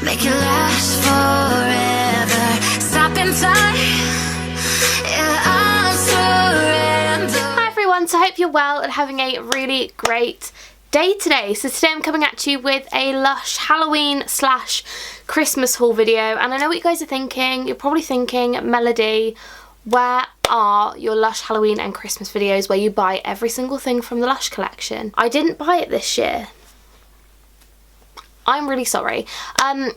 make it last forever. Stop in time, yeah, I'll surrender. Hi everyone, so I hope you're well and having a really great day today. So today I'm coming at you with a Lush Halloween / Christmas haul video, and I know what you guys are thinking. You're probably thinking, Melody, where are your Lush Halloween and Christmas videos where you buy every single thing from the Lush collection? I didn't buy it this year. I'm really sorry. I'm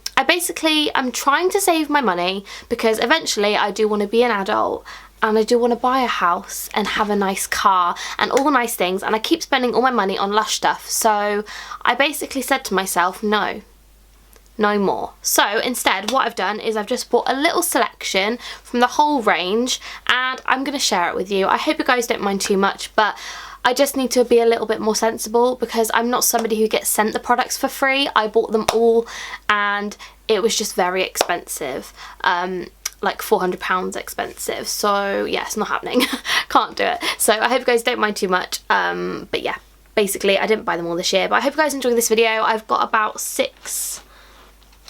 trying to save my money because eventually I do want to be an adult and I do want to buy a house and have a nice car and all the nice things, and I keep spending all my money on Lush stuff. So I basically said to myself, no more. So instead what I've done is I've just bought a little selection from the whole range and I'm going to share it with you. I hope you guys don't mind too much, but I just need to be a little bit more sensible because I'm not somebody who gets sent the products for free. I bought them all and it was just very expensive. Like £400 expensive. So yeah, it's not happening. Can't do it. So I hope you guys don't mind too much. But yeah, basically I didn't buy them all this year, but I hope you guys enjoy this video. I've got about 6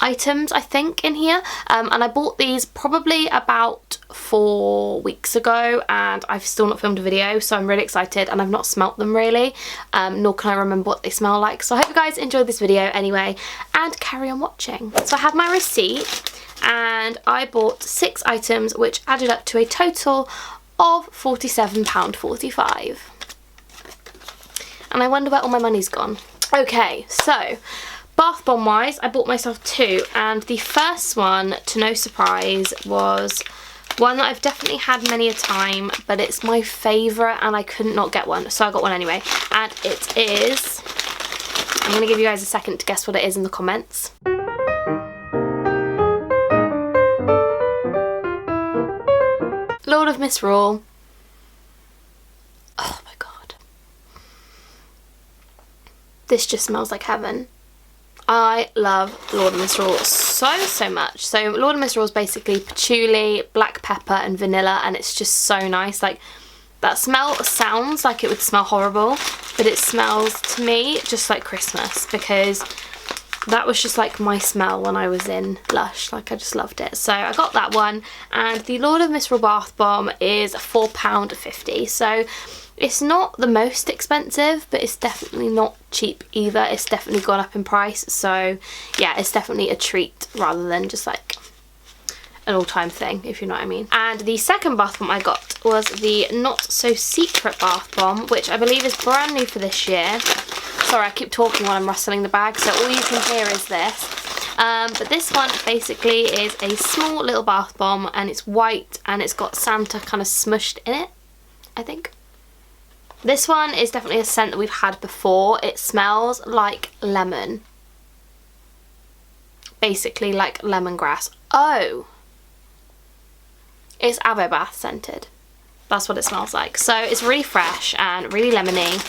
items I think in here, and I bought these probably about 4 weeks ago and I've still not filmed a video, so I'm really excited and I've not smelt them really, nor can I remember what they smell like. So I hope you guys enjoyed this video anyway and carry on watching. So I have my receipt and I bought 6 items which added up to a total of £47.45, and I wonder where all my money's gone. Okay, so bath bomb wise, I bought myself 2, and the first one, to no surprise, was one that I've definitely had many a time, but it's my favourite and I couldn't not get one, so I got one anyway. And it is, I'm going to give you guys a second to guess what it is in the comments. Lord of Misrule. Oh my god. This just smells like heaven. I love Lord of Misrule so much. So Lord of Misrule is basically patchouli, black pepper and vanilla, and it's just so nice. Like, that smell sounds like it would smell horrible, but it smells to me just like Christmas, because that was just like my smell when I was in Lush. Like, I just loved it. So I got that one, and the Lord of Misrule bath bomb is £4.50. So it's not the most expensive, but it's definitely not cheap either. It's definitely gone up in price. So yeah, it's definitely a treat rather than just like an all-time thing, if you know what I mean. And the second bath bomb I got was the Not So Secret bath bomb, which I believe is brand new for this year. Sorry, I keep talking while I'm rustling the bag, so all you can hear is this. But this one basically is a small little bath bomb, and it's white and it's got Santa kind of smushed in it, I think. This one is definitely a scent that we've had before. It smells like lemon. Basically like lemongrass. Oh! It's Avo Bath scented. That's what it smells like. So it's really fresh and really lemony.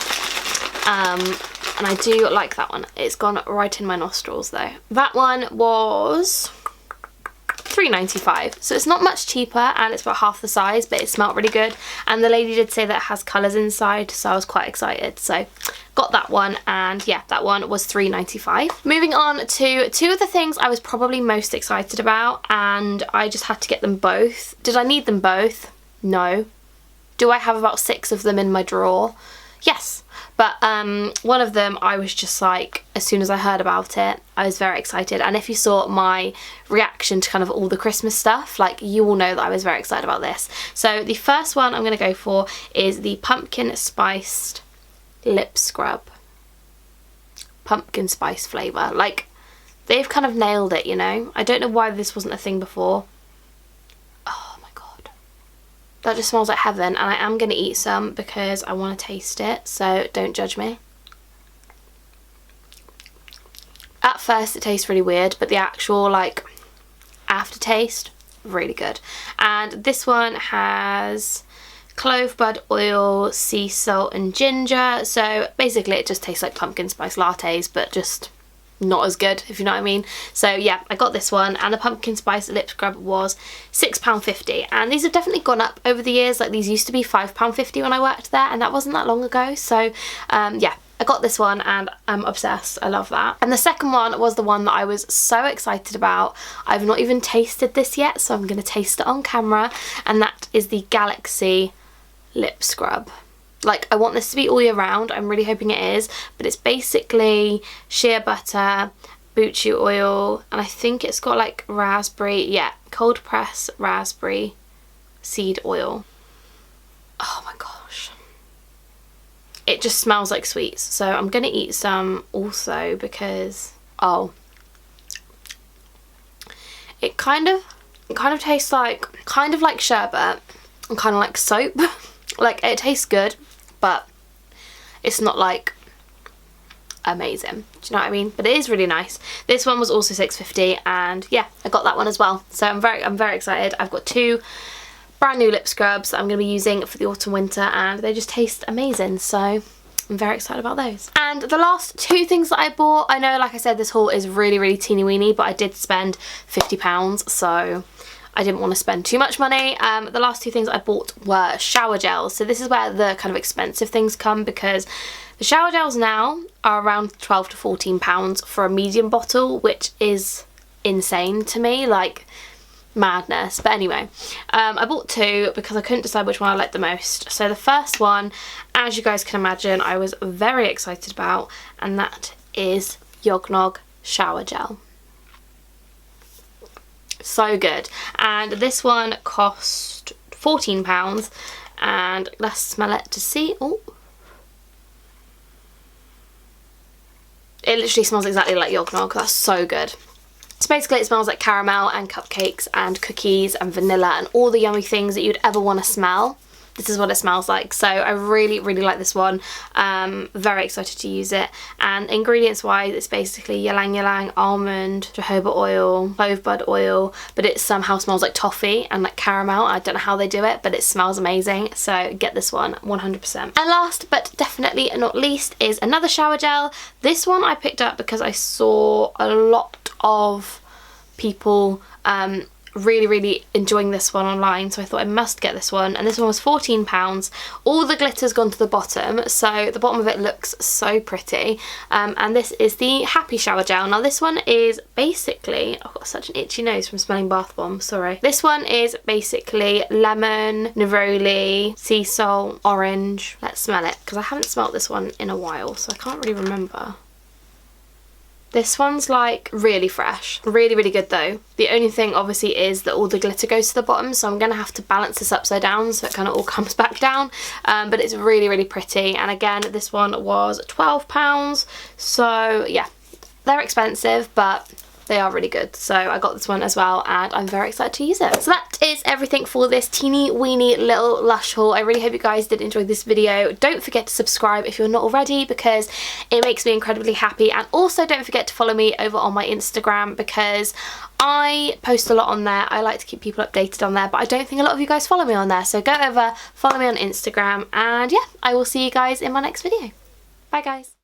And I do like that one. It's gone right in my nostrils though. That one was £3.95, so it's not much cheaper and it's about half the size, but it smelled really good, and the lady did say that it has colours inside, so I was quite excited. So got that one, and yeah, that one was £3.95. Moving on to 2 of the things I was probably most excited about, and I just had to get them both. Did I need them both? No. Do I have about 6 of them in my drawer? Yes. But one of them, I was just like, as soon as I heard about it, I was very excited. And if you saw my reaction to kind of all the Christmas stuff, like, you all know that I was very excited about this. So the first one I'm going to go for is the pumpkin spiced lip scrub. Pumpkin spice flavour. Like, they've kind of nailed it, you know. I don't know why this wasn't a thing before. That just smells like heaven, and I am going to eat some because I want to taste it, so don't judge me. At first it tastes really weird, but the actual like aftertaste, really good. And this one has clove bud oil, sea salt and ginger, so basically it just tastes like pumpkin spice lattes, but just not as good, if you know what I mean. So yeah, I got this one, and the pumpkin spice lip scrub was £6.50, and these have definitely gone up over the years. Like, these used to be £5.50 when I worked there, and that wasn't that long ago. So yeah, I got this one and I'm obsessed. I love that. And the second one was the one that I was so excited about. I've not even tasted this yet, so I'm going to taste it on camera, and that is the Galaxy lip scrub. Like, I want this to be all year round. I'm really hoping it is, but it's basically shea butter, buchu oil, and I think it's got like raspberry, yeah, cold press raspberry seed oil. Oh my gosh. It just smells like sweets, so I'm gonna eat some also because, oh, it kind of tastes like, kind of like sherbet and kind of like soap. Like, it tastes good, but it's not like amazing. Do you know what I mean? But it is really nice. This one was also $6.50, and yeah, I got that one as well. So I'm very excited. I've got 2 brand new lip scrubs that I'm going to be using for the autumn winter, and they just taste amazing, so I'm very excited about those. And the last 2 things that I bought, I know, like I said, this haul is really teeny weeny, but I did spend £50, so I didn't want to spend too much money. The last 2 things I bought were shower gels. So this is where the kind of expensive things come, because the shower gels now are around £12 to £14 for a medium bottle, which is insane to me, like madness. But anyway, I bought 2 because I couldn't decide which one I liked the most. So the first one, as you guys can imagine, I was very excited about, and that is Yognog shower gel. So good. And this one cost £14, and let's smell it to see. Oh, it literally smells exactly like Yognog. That's so good. So basically it smells like caramel and cupcakes and cookies and vanilla and all the yummy things that you'd ever want to smell. This is what it smells like. So I really like this one. Very excited to use it. And ingredients wise, it's basically ylang ylang, almond, jojoba oil, clove bud oil, but it somehow smells like toffee and like caramel. I don't know how they do it, but it smells amazing. So get this one 100%. And last but definitely not least is another shower gel. This one I picked up because I saw a lot of people really enjoying this one online, so I thought I must get this one, and this one was £14. All the glitter's gone to the bottom, so the bottom of it looks so pretty, and this is the Happy Shower Gel. Now this one is basically, I've got such an itchy nose from smelling bath bombs, sorry. This one is basically lemon, neroli, sea salt, orange. Let's smell it, because I haven't smelt this one in a while, so I can't really remember. This one's like really fresh, really good though. The only thing obviously is that all the glitter goes to the bottom, so I'm gonna have to balance this upside down so it kind of all comes back down, but it's really pretty. And again, this one was £12, so yeah, they're expensive, but they are really good. So I got this one as well, and I'm very excited to use it. So that is everything for this teeny weeny little Lush haul. I really hope you guys did enjoy this video. Don't forget to subscribe if you're not already, because it makes me incredibly happy. And also don't forget to follow me over on my Instagram, because I post a lot on there. I like to keep people updated on there, but I don't think a lot of you guys follow me on there. So go over, follow me on Instagram, and yeah, I will see you guys in my next video. Bye guys.